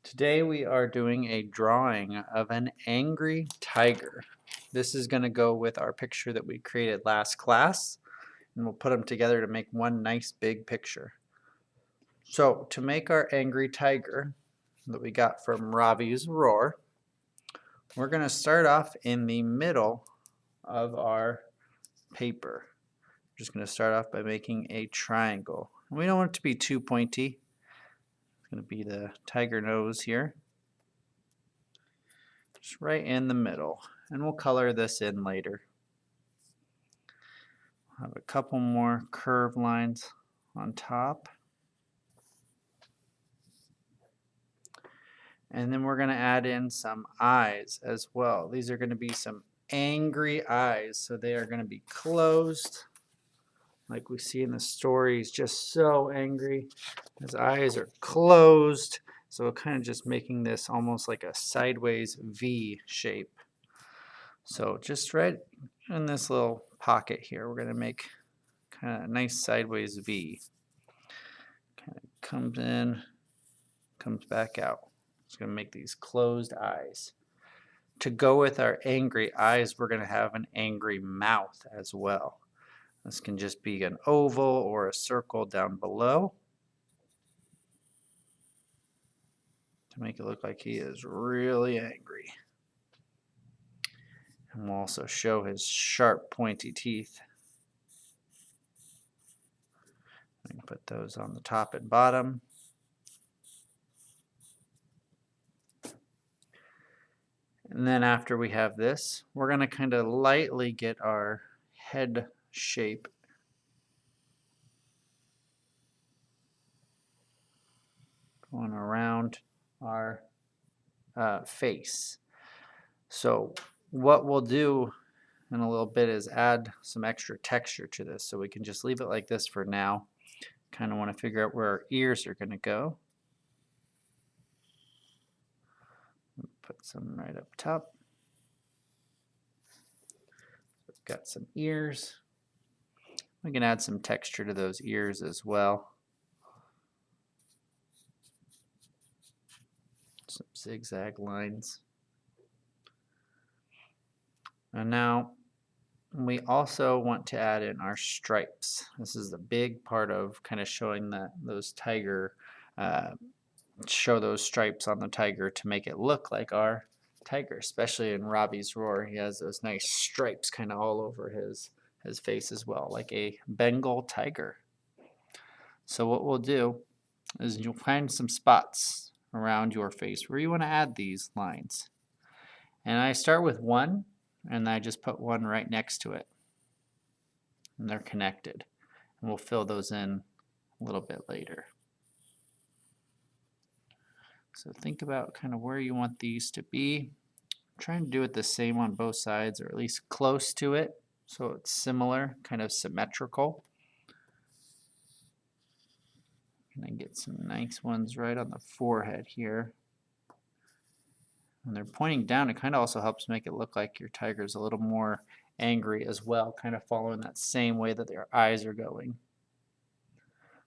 Today we are doing a drawing of an angry tiger. This is going to go with our picture that we created last class, and we'll put them together to make one nice big picture. So to make our angry tiger that we got from Ravi's Roar, we're going to start off in the middle of our paper. We're just going to start off by making a triangle. We don't want it to be too pointy. It's going to be the tiger nose here. Just right in the middle, and we'll color this in later. Have a couple more curved lines on top, and then we're going to add in some eyes as well. These are going to be some angry eyes, so they are going to be closed like we see in the story. He's just so angry. His eyes are closed, so we're kind of just making this almost like a sideways V shape. So just right in this little pocket here, we're going to make kind of a nice sideways V. Kind of comes in, comes back out. It's going to make these closed eyes. To go with our angry eyes, we're going to have an angry mouth as well. This can just be an oval or a circle down below to make it look like he is really angry. And we'll also show his sharp, pointy teeth. I can put those on the top and bottom. And then after we have this, we're going to kind of lightly get our head shape going around our face. So what we'll do in a little bit is add some extra texture to this. So we can just leave it like this for now. Kind of want to figure out where our ears are going to go. Put some right up top. We've got some ears. We can add some texture to those ears as well. Some zigzag lines. And now we also want to add in our stripes. This is the big part of kind of showing that those tiger, show those stripes on the tiger to make it look like our tiger, especially in Ravi's Roar. He has those nice stripes kind of all over his face as well, like a Bengal tiger. So what we'll do is you'll find some spots around your face where you want to add these lines. And I start with one, and I just put one right next to it. And they're connected. And we'll fill those in a little bit later. So think about kind of where you want these to be. I'm trying to do it the same on both sides, or at least close to it, so it's similar, kind of symmetrical. And then get some nice ones right on the forehead here. When they're pointing down, it kind of also helps make it look like your tiger's a little more angry as well, kind of following that same way that their eyes are going.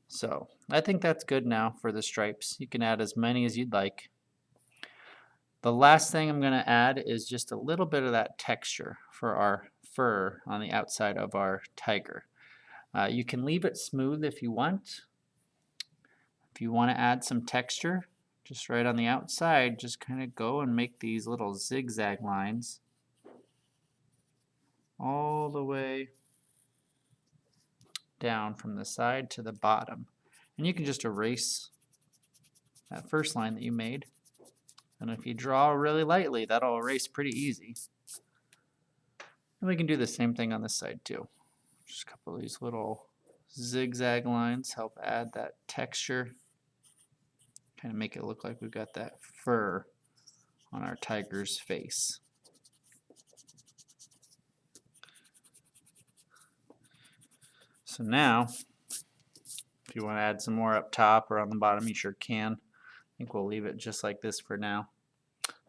So I think that's good now for the stripes. You can add as many as you'd like. The last thing I'm going to add is just a little bit of that texture for our fur on the outside of our tiger. You can leave it smooth if you want. If you want to add some texture, just right on the outside, just kind of go and make these little zigzag lines all the way down from the side to the bottom. And you can just erase that first line that you made. And if you draw really lightly, that'll erase pretty easy. And we can do the same thing on this side too. Just a couple of these little zigzag lines help add that texture. Kind of make it look like we've got that fur on our tiger's face. So now, if you want to add some more up top or on the bottom, you sure can. I think we'll leave it just like this for now.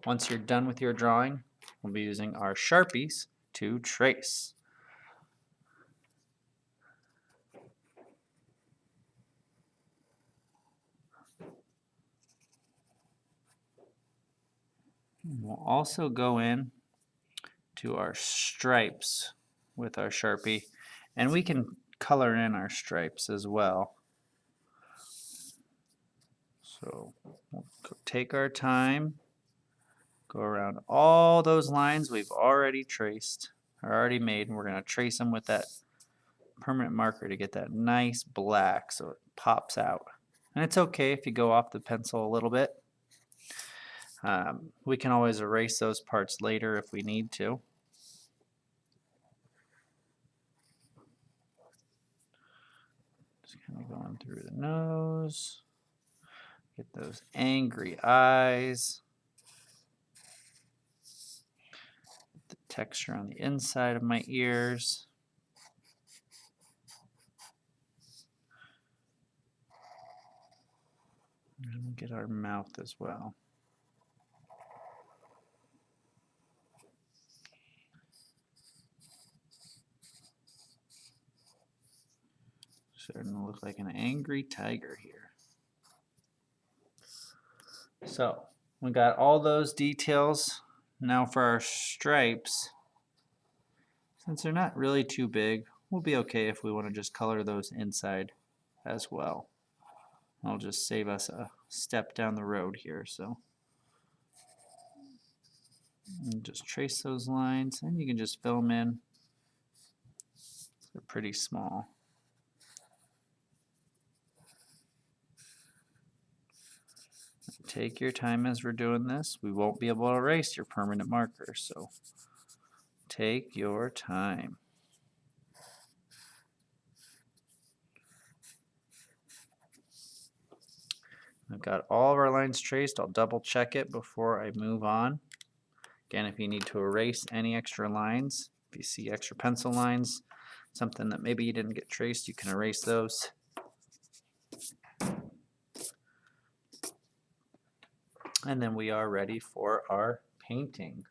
Once you're done with your drawing, we'll be using our Sharpies to trace. We'll also go in to our stripes with our Sharpie, and we can color in our stripes as well. So we'll take our time, go around all those lines we've already traced or already made, and we're going to trace them with that permanent marker to get that nice black so it pops out. And it's okay if you go off the pencil a little bit. We can always erase those parts later if we need to. Just kind of going through the nose. Get those angry eyes. The texture on the inside of my ears. And get our mouth as well. Starting to look like an angry tiger here. So we got all those details. Now for our stripes, since they're not really too big, we'll be okay if we want to just color those inside as well. I'll just save us a step down the road here. So and just trace those lines, and you can just fill them in. They're pretty small. Take your time as we're doing this. We won't be able to erase your permanent marker, so take your time. I've got all of our lines traced. I'll double check it before I move on. Again, if you need to erase any extra lines, if you see extra pencil lines, something that maybe you didn't get traced, you can erase those. And then we are ready for our painting.